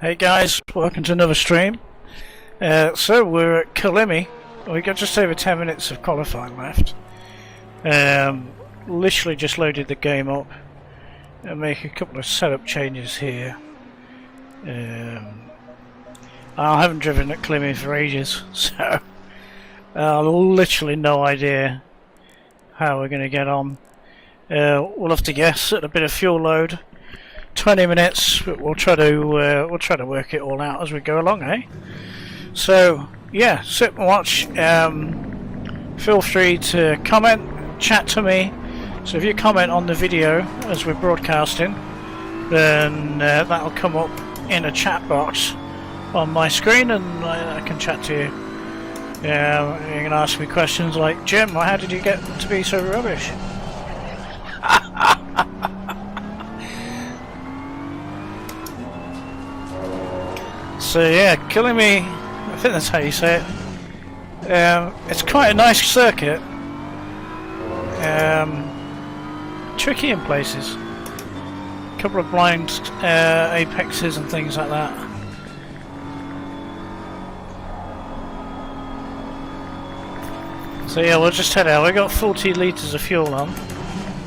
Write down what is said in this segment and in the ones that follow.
Hey guys, welcome to another stream. So we're at Kyalami. We got just over 10 minutes of qualifying left. Literally just loaded the game up and make a couple of setup changes here. I haven't driven at Kyalami for ages, so literally no idea how we're going to get on. We'll have to guess at a bit of fuel load. 20 minutes, but we'll try to work it all out as we go along, eh? So yeah, sit and watch. Feel free to comment, chat to me. So if you comment on the video as we're broadcasting, then that'll come up in a chat box on my screen, and I can chat to you. You can ask me questions like, Jim, how did you get to be so rubbish? So yeah, Kyalami, I think that's how you say it. It's quite a nice circuit. Tricky in places. A couple of blind apexes and things like that. So yeah, we'll just head out. We got 40 litres of fuel on,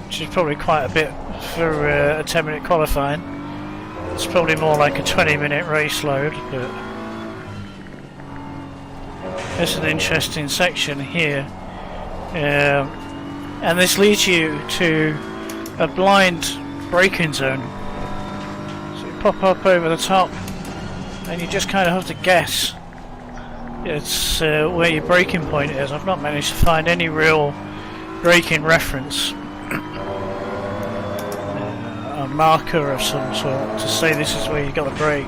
which is probably quite a bit for a 10-minute qualifying. It's probably more like a 20-minute race load, but it's an interesting section here. And this leads you to a blind braking zone. So you pop up over the top and you just kind of have to guess. It's where your braking point is. I've not managed to find any real braking reference. Marker of some sort to say this is where you got to brake.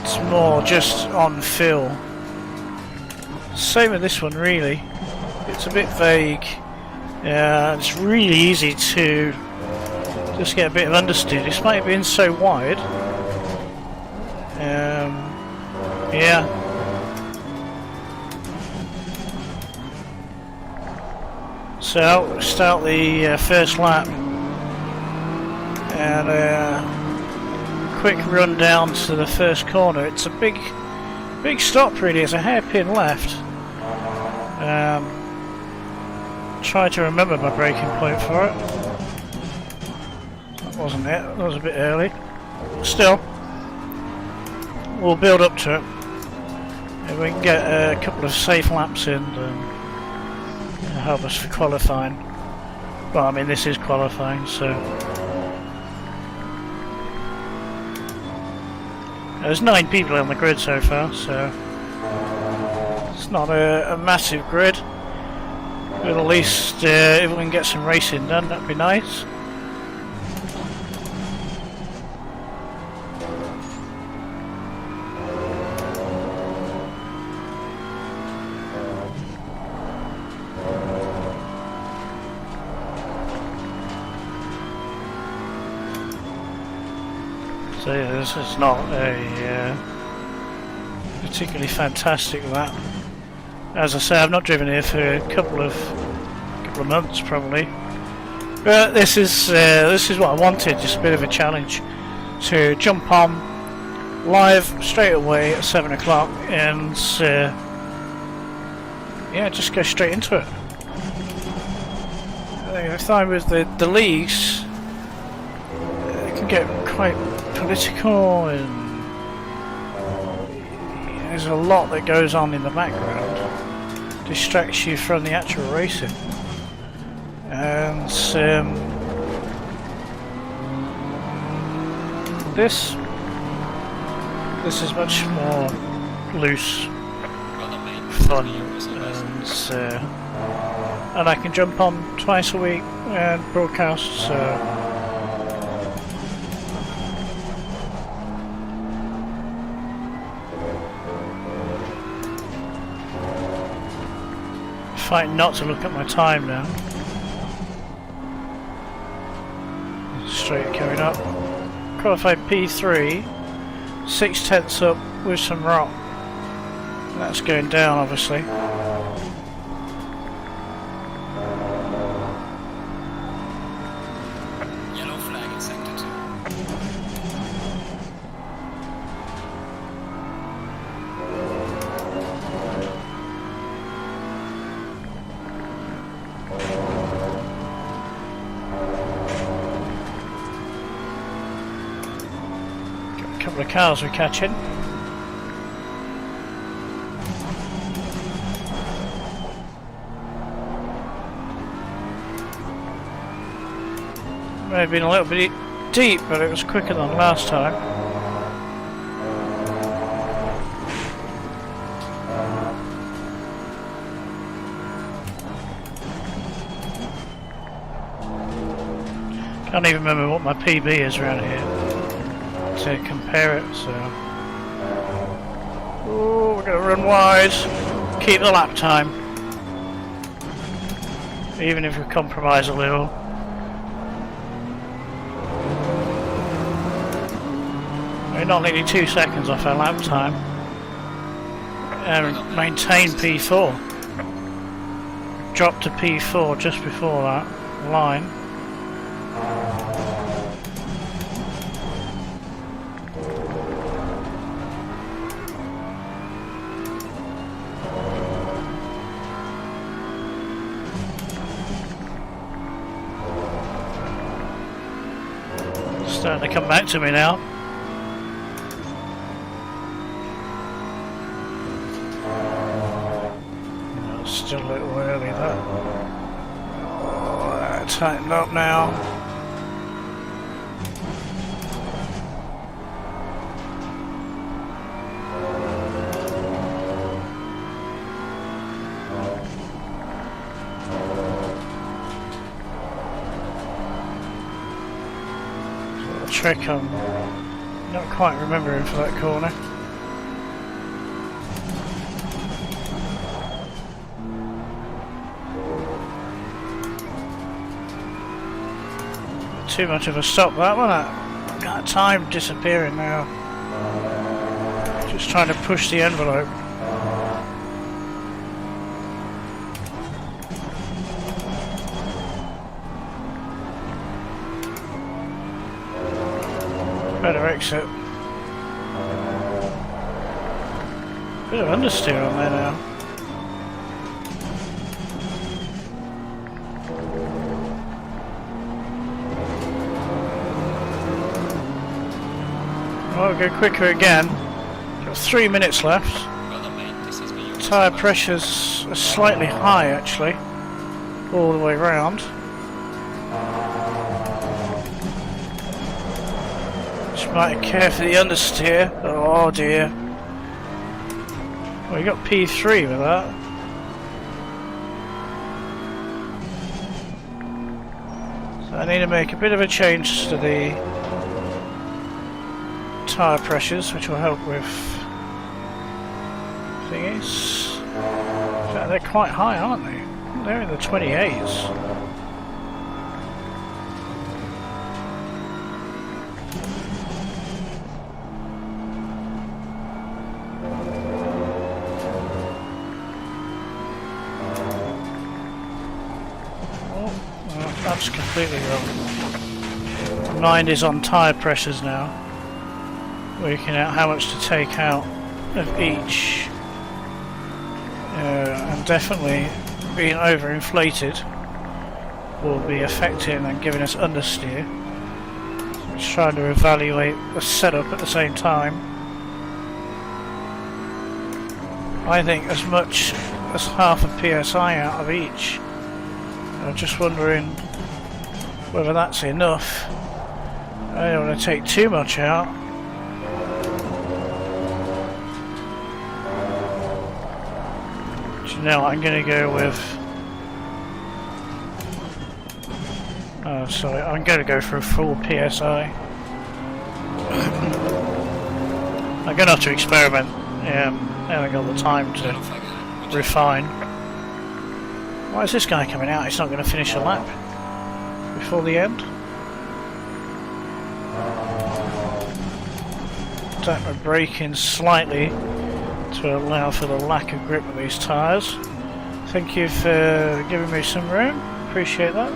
It's more just on feel. Same with this one really. It's a bit vague. It's really easy to just get a bit of understeer despite it being so wide. Yeah. So we'll start the first lap. And a quick run down to the first corner. It's a big stop really. It's a hairpin left. Try to remember my braking point for it. That wasn't it. That was a bit early. Still, we'll build up to it. If we can get a couple of safe laps in, then it'll help us for qualifying. Well, I mean this is qualifying, so. There's 9 people on the grid so far, so it's not a massive grid. But at least if we can get some racing done, that'd be nice. So yeah, this is not a particularly fantastic lap. As I say, I've not driven here for a couple of months probably, but this is what I wanted. Just a bit of a challenge to jump on live straight away at 7 o'clock and yeah, just go straight into it. I find with the leagues, it can get quite political, and there's a lot that goes on in the background, distracts you from the actual racing, and this is much more loose, fun, and I can jump on twice a week and broadcast, so fighting not to look at my time now. Straight coming up. Qualified P3, 6/10 up with some rock. That's going down obviously. Yellow flag accepted. couple of cars we're catching. May have been a little bit deep, but it was quicker than last time. Can't even remember what my PB is around here to compare it, so... Oh, we're going to run wide, keep the lap time, even if we compromise a little. We're not nearly 2 seconds off our lap time, and maintain P4. Dropped to P4 just before that line. Starting to come back to me now. Still a little early though. Oh, tightened up now. Trick I'm not quite remembering for that corner. Too much of a stop that one. Got time disappearing now. Just trying to push the envelope. Better exit. Bit of understeer on there now. I'll go quicker again. Got 3 minutes left. Tyre pressures are slightly high actually, all the way round. Might care for the understeer. Oh dear. Well, we got P3 with that. So I need to make a bit of a change to the tyre pressures, which will help with thingies. In fact, they're quite high, aren't they? They're in the 28s. That's completely wrong. Mind is on tyre pressures now. Working out how much to take out of each. And definitely being overinflated will be affecting and giving us understeer. So just trying to evaluate the setup at the same time. I think as much as half a PSI out of each. I'm just wondering whether that's enough. I don't want to take too much out. Do you know, I'm going to go with... Oh, sorry, I'm going to go for a full PSI. I'm going to have to experiment. I haven't got the time to refine. Why is this guy coming out? He's not going to finish a lap before the end. Tap my brake in slightly to allow for the lack of grip of these tyres. Thank you for giving me some room. Appreciate that.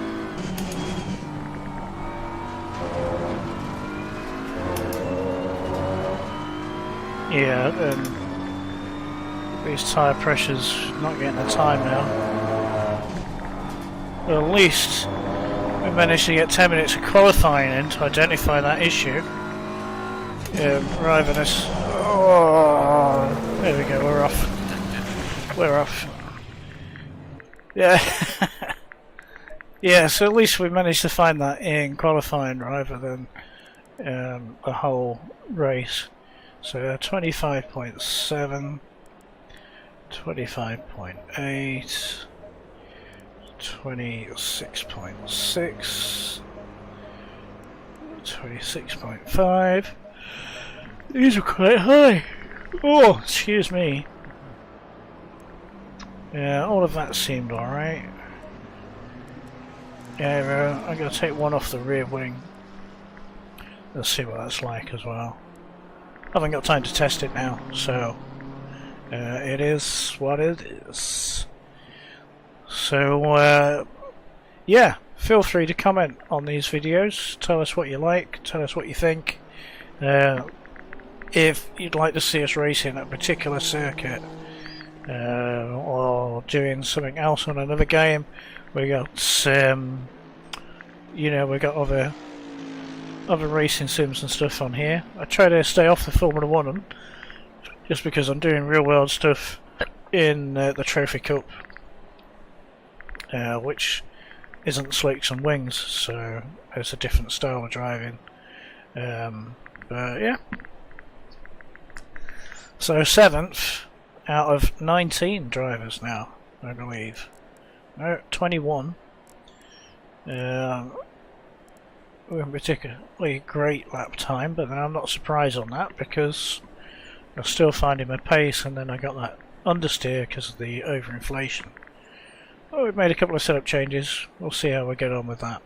Yeah, these tyre pressures not getting the time now. But at least we managed to get 10 minutes of qualifying in to identify that issue. arriving us. Oh, there we go, we're off. We're off. Yeah. Yeah, so at least we managed to find that in qualifying rather than the whole race. So 25.7, 25.8, 26.6, 26.5. These are quite high. Oh, excuse me. Yeah, all of that seemed alright. Yeah, I'm going to take one off the rear wing. Let's see what that's like as well. I haven't got time to test it now, so it is what it is. So yeah, feel free to comment on these videos. Tell us what you like, tell us what you think. If you'd like to see us racing a particular circuit or doing something else on another game. We got you know, we got other racing sims and stuff on here. I try to stay off the Formula 1 just because I'm doing real world stuff in the Trophy Cup, which isn't slicks and wings, so it's a different style of driving. But yeah, so 7th out of 19 drivers now, I believe. No, 21. We're particularly great lap time, but then I'm not surprised on that because I'm still finding my pace, and then I got that understeer because of the overinflation. Well, we've made a couple of setup changes. We'll see how we get on with that.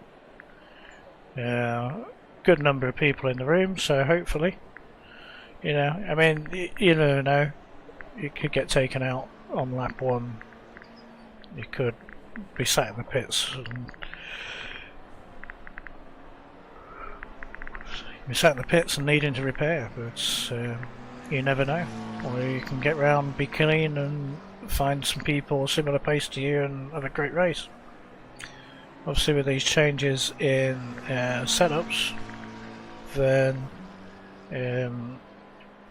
Good number of people in the room, so hopefully, you know, I mean, you never know. You could get taken out on lap 1. You could be sat in the pits and needing to repair, but you never know. Or you can get round, be clean, and find some people similar pace to you and have a great race. Obviously, with these changes in setups, then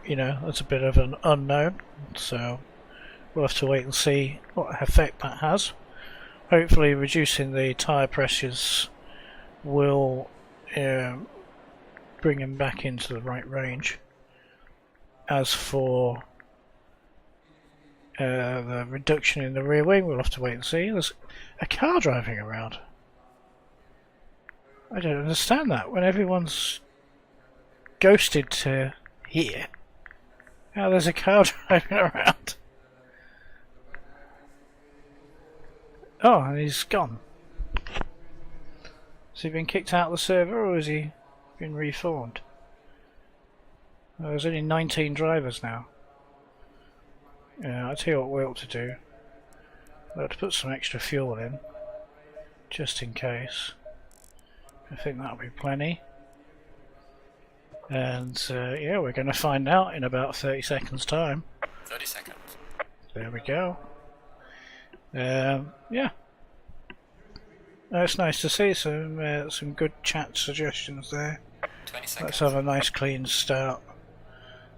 you know, that's a bit of an unknown. So we'll have to wait and see what effect that has. Hopefully, reducing the tyre pressures will bring him back into the right range. As for the reduction in the rear wing, we'll have to wait and see. There's a car driving around. I don't understand that. When everyone's ghosted to here, now there's a car driving around. Oh, and he's gone. Has he been kicked out of the server, or has he been reformed? Well, there's only 19 drivers now. Yeah, I'll tell you what we ought to do. We'll have to put some extra fuel in, just in case. I think that'll be plenty. And yeah, we're going to find out in about 30 seconds time. 30 seconds. There we go. Yeah. It's nice to see some good chat suggestions there. 20 seconds. Let's have a nice clean start.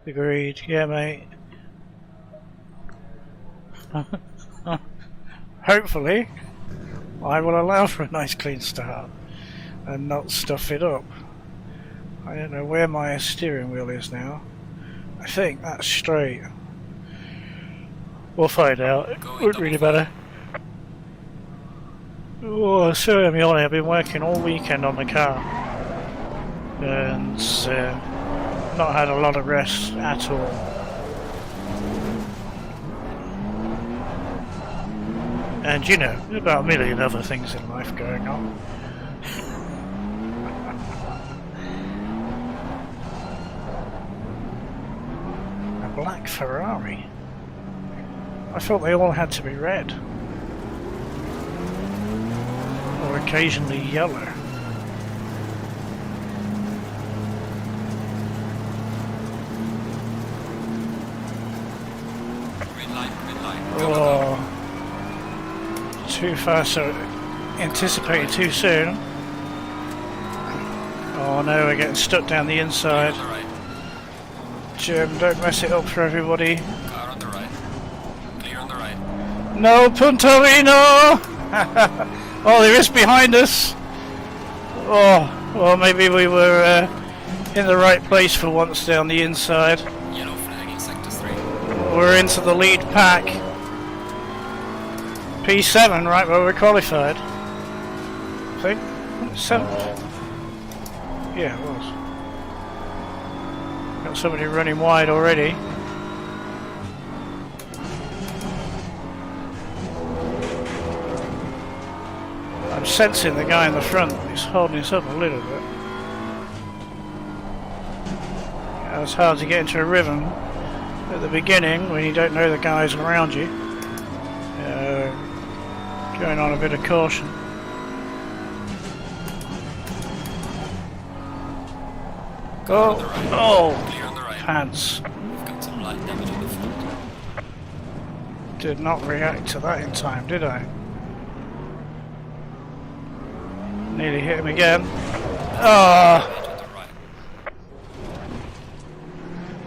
Agreed. Yeah, mate. Hopefully, I will allow for a nice clean start and not stuff it up. I don't know where my steering wheel is now. I think that's straight. We'll find out. It wouldn't really matter. Oh, sorry I'm yawning. I've been working all weekend on the car and not had a lot of rest at all. And you know, about a million other things in life going on. A black Ferrari. I thought they all had to be red. Or occasionally yellow. Green light, green light. Go, Oh, too fast, so anticipated too soon. Oh no, we're getting stuck down the inside. on the right. Don't mess it up for everybody. Car on the right. Clear on the right. No, Puntarino! Oh, there is behind us. Oh, well, maybe we were in the right place for once down the inside. Yellow flag in sector 3. We're into the lead pack. P7, right where we're qualified. I think. 7th. Yeah, it was. Got somebody running wide already. I'm sensing the guy in the front is holding us up a little bit. Yeah, it's hard to get into a rhythm at the beginning when you don't know the guys around you. Going on a bit of caution. Oh, Clear on the right. pants. We've got some light damage on the front. Did not react to that in time, did I? Nearly hit him again. Ah. Damage on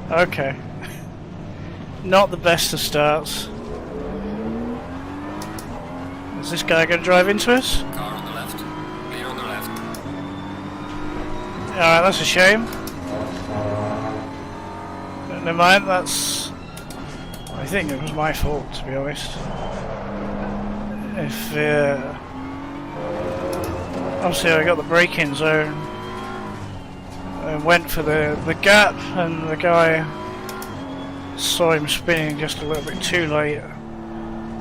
the right. Okay. Not the best of starts. Is this guy going to drive into us? Car on the left. Clear on the left. Alright, that's a shame. But never mind, that's... I think it was my fault, to be honest. If... obviously I got the braking zone and went for the gap, and the guy saw him spinning just a little bit too late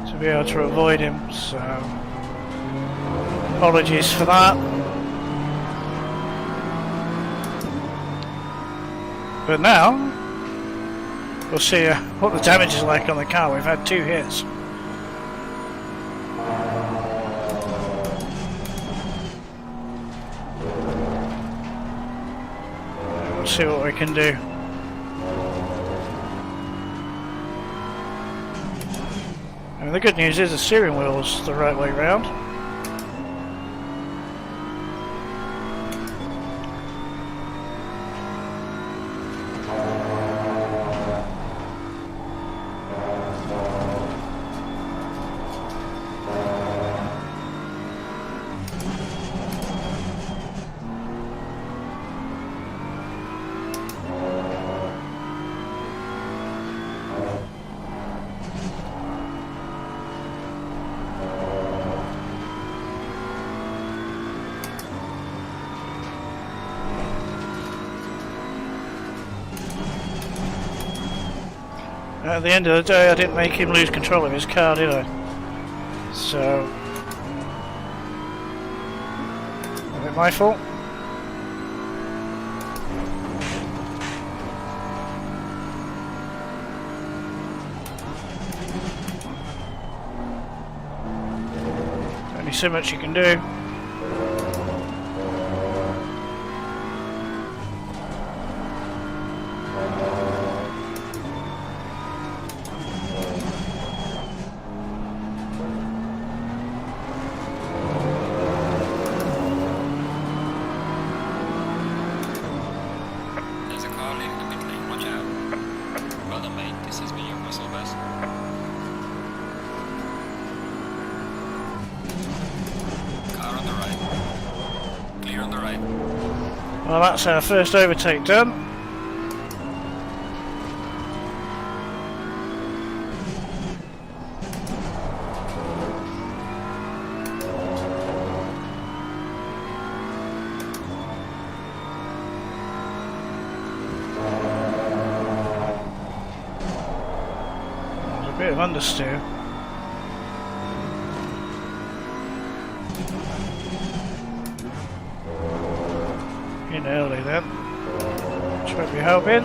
to be able to avoid him, so apologies for that. But now we'll see what the damage is like on the car. We've had 2 hits. We'll see what we can do. I mean, the good news is the steering wheel's the right way round. At the end of the day, I didn't make him lose control of his car, did I? So... is it my fault? Only so much you can do. There's a car leaving the pit lane. Watch out. Well done, mate. This has been your muscle best. Car on the right. Clear on the right. Well, that's our first overtake done. There's a bit of understeer. In early then, which might be helping.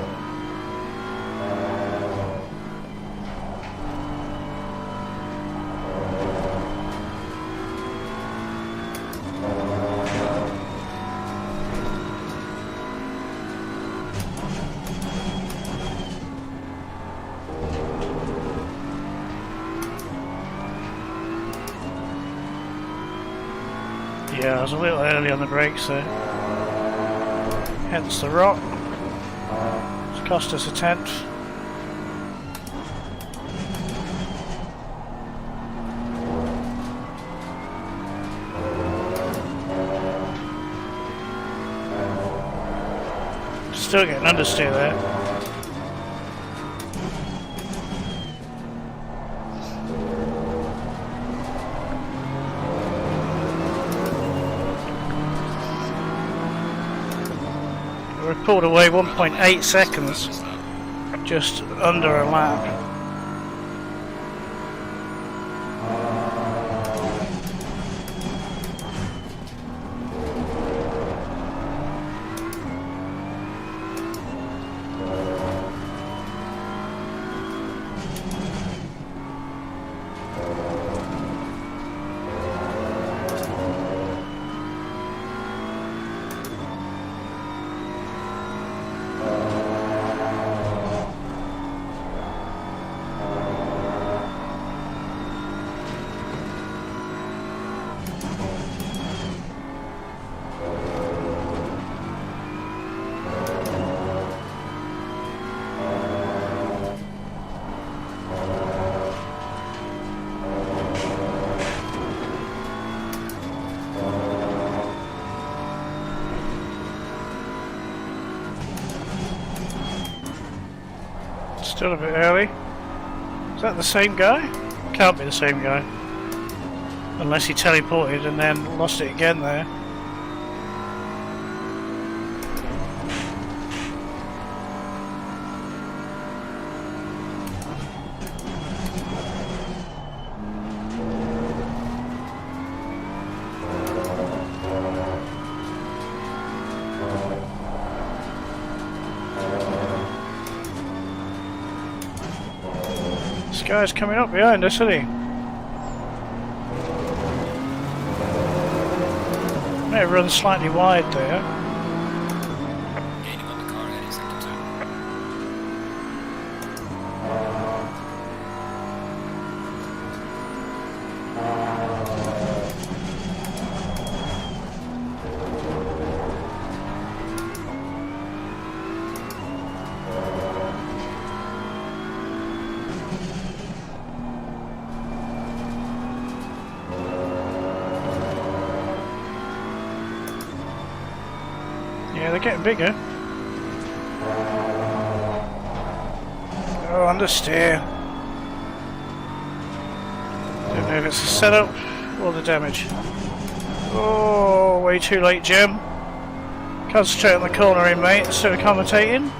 Yeah, I was a little early on the brakes there. Hence the rock. Just Cost us a tenth. Still getting understeer there. We pulled away 1.8 seconds, just under a lap. Still a bit early. Is that the same guy? Can't be the same guy. Unless he teleported and then lost it again there. This guy's coming up behind us, isn't he? May have run slightly wide there. Gaining on the car, heading sector 2. Yeah, they're getting bigger. Oh, understeer. Don't know if it's the setup or the damage. Oh, way too late, Jim. Concentrate on the cornering, mate, instead of commentating.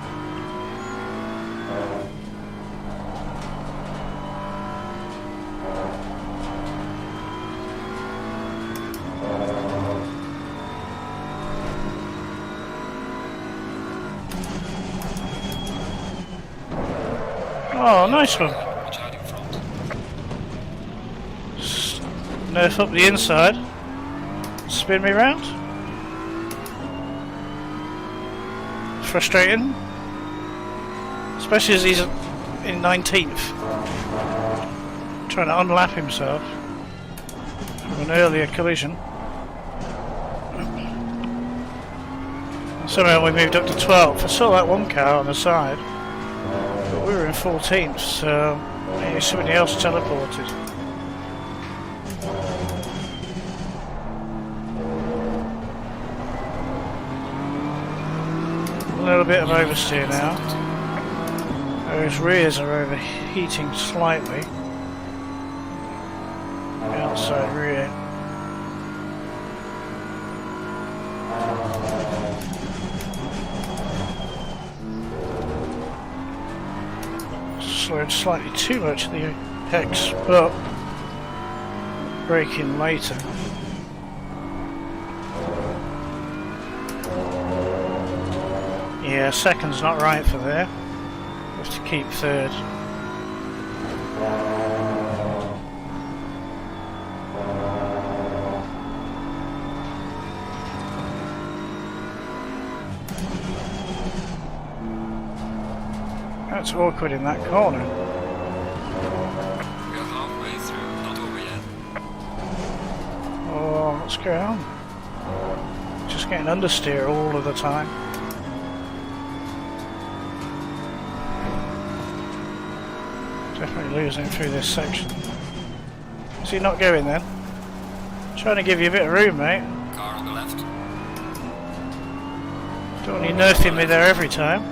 Oh, nice one. Watch out in front. Nerf up the inside. Spin me round. Frustrating. Especially as he's in 19th. Trying to unlap himself from an earlier collision. Somehow we moved up to 12th. I saw that one car on the side. We were in 14th, so maybe somebody else teleported. A little bit of oversteer now. Those rears are overheating slightly. The outside rear. Slowed slightly too much at the apex, but braking later. Yeah, second's not right for there. We have to keep third. That's awkward in that corner. We're halfway through, not over yet. Oh, what's going on? Just getting understeer all of the time. Probably losing it through this section. Is he not going then? Trying to give you a bit of room, mate. Car on the left. Don't want you nerfing me there every time.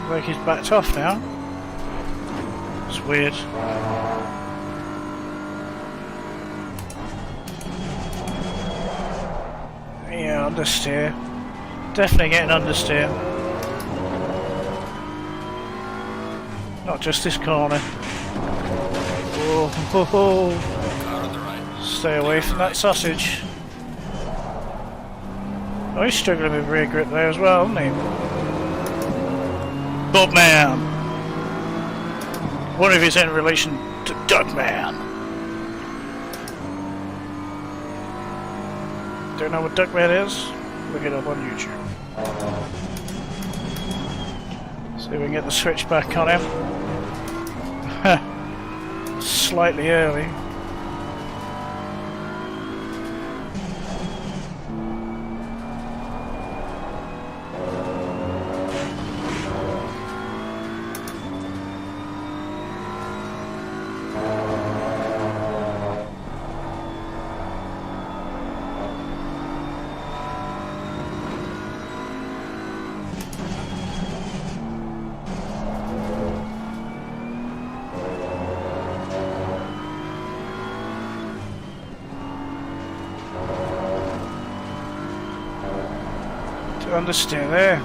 Looks like he's backed off now. It's weird. Yeah, understeer. Definitely getting understeer. Not just this corner. Whoa, ho, ho. Car on the right. Stay away from that sausage. Oh, he's struggling with rear grip there as well, isn't he? Bobman! What if he's in relation to Duckman? Don't know what Duckman is? Look it up on YouTube. See if we can get the switch back on him. Slightly early. Understeer there.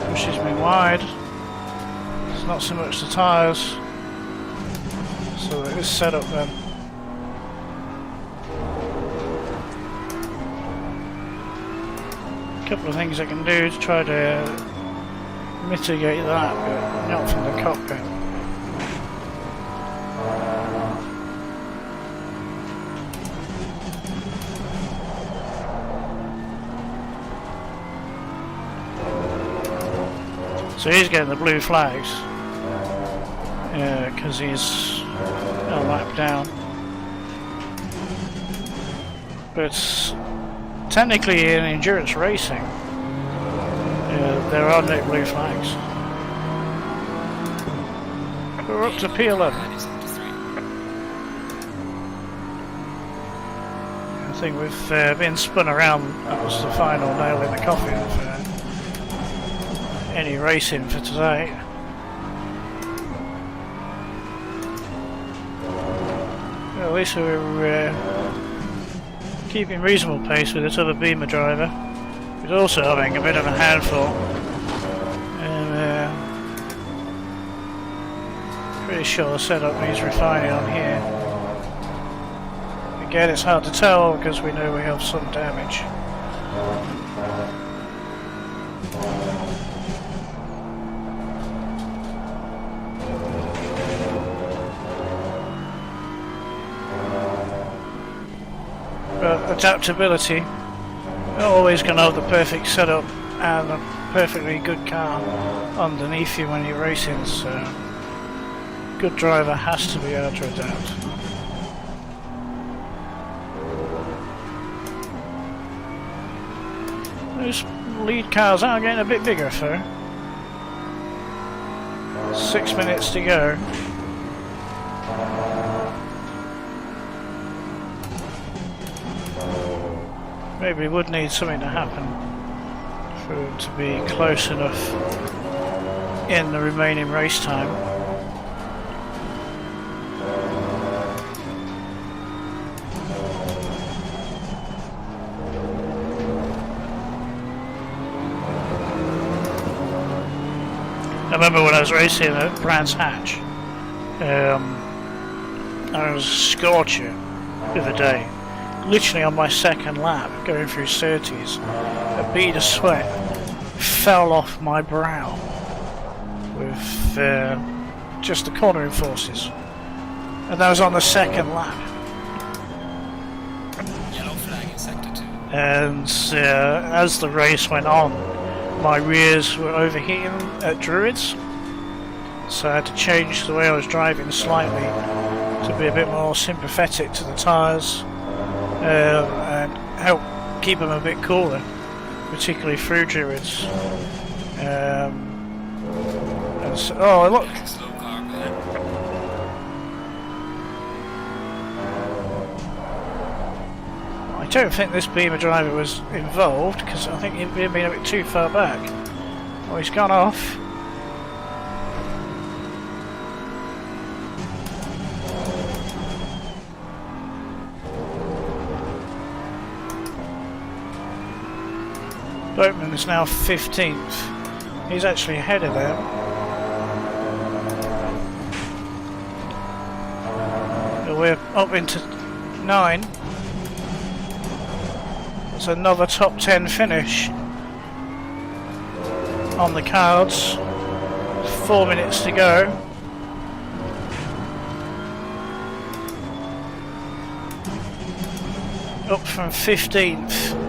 Pushes me wide. It's not so much the tyres. So it is set up then. A couple of things I can do to try to mitigate that, but not from the cockpit. So he's getting the blue flags because he's a lap down. But technically in endurance racing, there are no blue flags. We're up to P11. I think we've been spun around. That was the final nail in the coffin for any racing for today. Well, at least we're keeping reasonable pace with this other Beamer driver, who's also having a bit of a handful. And pretty sure the setup needs refining on here. Again, it's hard to tell because we know we have some damage. Adaptability. You're always going to have the perfect setup and a perfectly good car underneath you when you're racing, so a good driver has to be able to adapt. Those lead cars are getting a bit bigger though. 6 minutes to go. Maybe we would need something to happen for it to be close enough in the remaining race time. I remember when I was racing at Brands Hatch, I was a scorcher the other day. Literally on my second lap, going through 30s, a bead of sweat fell off my brow with just the cornering forces, and that was on the second lap. Yellow flag in sector 2. And as the race went on, my rears were overheating at Druids, so I had to change the way I was driving slightly to be a bit more sympathetic to the tyres. And help keep them a bit cooler, particularly through Druids. And so, oh look, Slow car don't think this Beamer driver was involved because I think he'd been a bit too far back. Oh, he's gone off. Boatman is now 15th. He's actually ahead of them. So we're up into 9. It's another top 10 finish on the cards. 4 minutes to go. Up from 15th.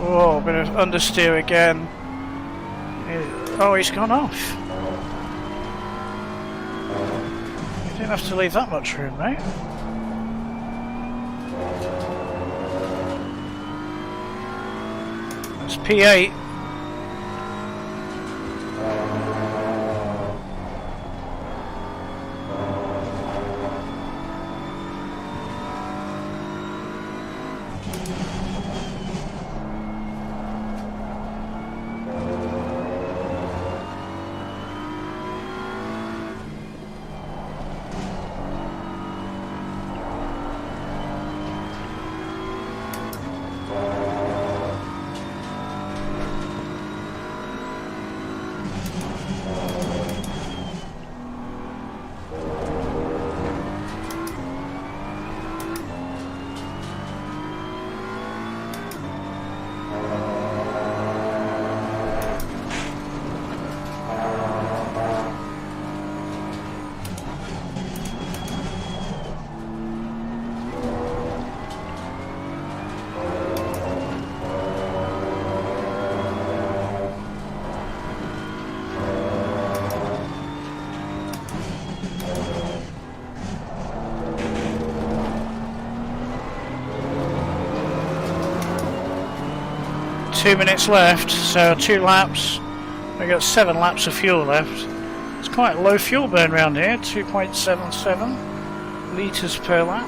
Oh, a bit of understeer again. Oh, he's gone off. You didn't have to leave that much room, mate. That's P8. Two minutes left, so 2 laps. We've got 7 laps of fuel left. It's quite a low fuel burn around here, 2.77 litres per lap.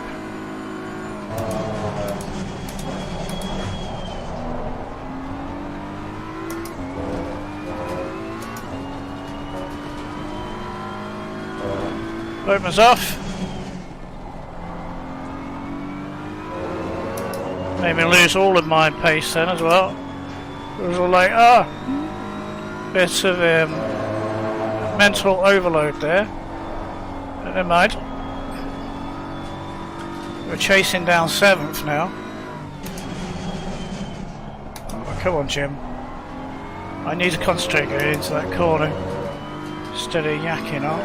Boatman's off. Made me lose all of my pace then as well. It was all like, bit of mental overload there. But never mind. We're chasing down 7th now. Oh, come on, Jim. I need to concentrate going into that corner instead of yakking on.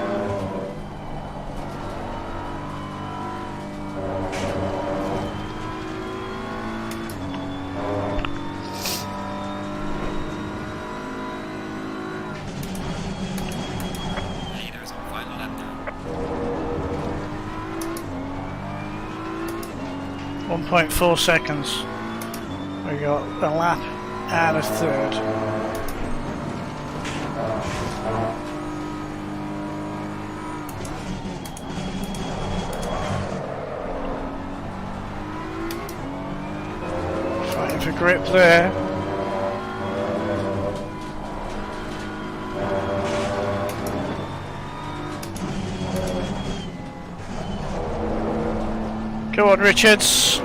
Leaders on final lap now. 1.4 seconds. We got a lap and a third. Fighting for grip there. Come on, Richards.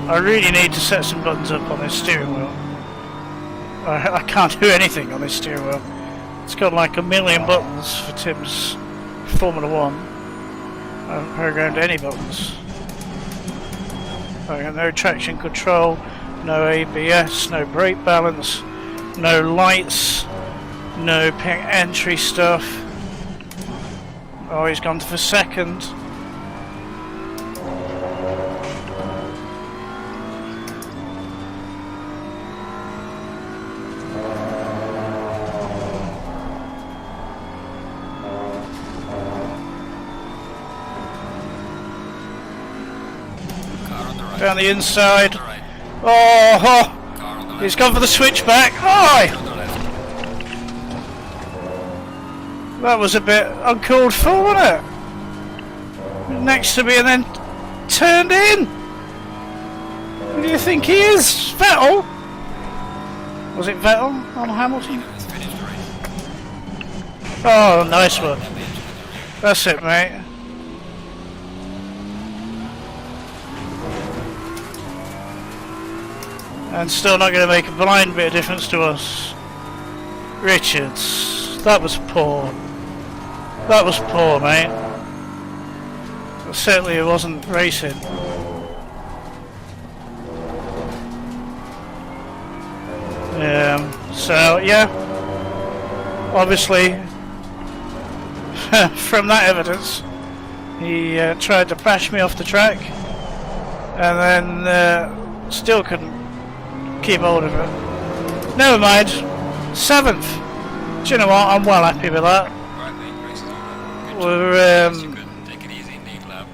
I really need to set some buttons up on this steering wheel. I can't do anything on this steering wheel. It's got like a million buttons for Tim's Formula 1. I haven't programmed any buttons. I got no traction control, no ABS, no brake balance, no lights, no entry stuff. Oh, he's gone for second. Down the inside. Alright. Oh, Car on the left. he's gone for the switchback. Oh, On the left. that was a bit uncalled for, wasn't it? Next to me and then turned in. Who do you think he is? Vettel? Was it Vettel on Hamilton? Let's finish the race. Oh, nice one. That's it, mate. And still not going to make a blind bit of difference to us. Richards, that was poor. That was poor, mate. Certainly it wasn't racing. So yeah, obviously from that evidence he tried to bash me off the track and then still couldn't keep hold of it. Never mind, 7th. Do you know what, I'm well happy with that. Right, mate, race is over. Good We're job. You couldn't take it easy in the lap.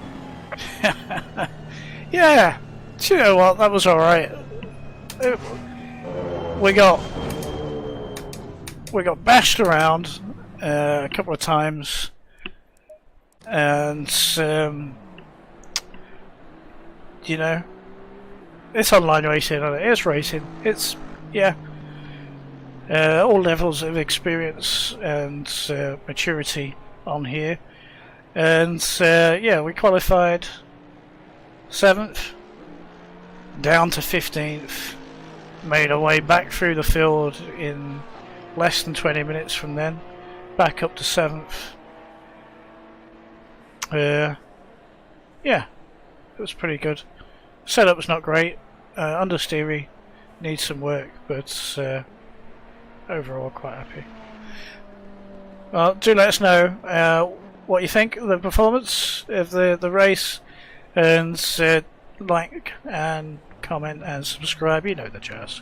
yeah, do you know what, that was alright. We got bashed around a couple of times, and you know, it's online racing, isn't it? It's racing. It's yeah, all levels of experience and maturity on here, and yeah, we qualified 7th, down to 15th. Made our way back through the field in less than 20 minutes from then, back up to 7th. Yeah, it was pretty good. Setup was not great. Understeery needs some work, but overall quite happy. Well, do let us know what you think of the performance of the race, and like and comment and subscribe, you know the jazz.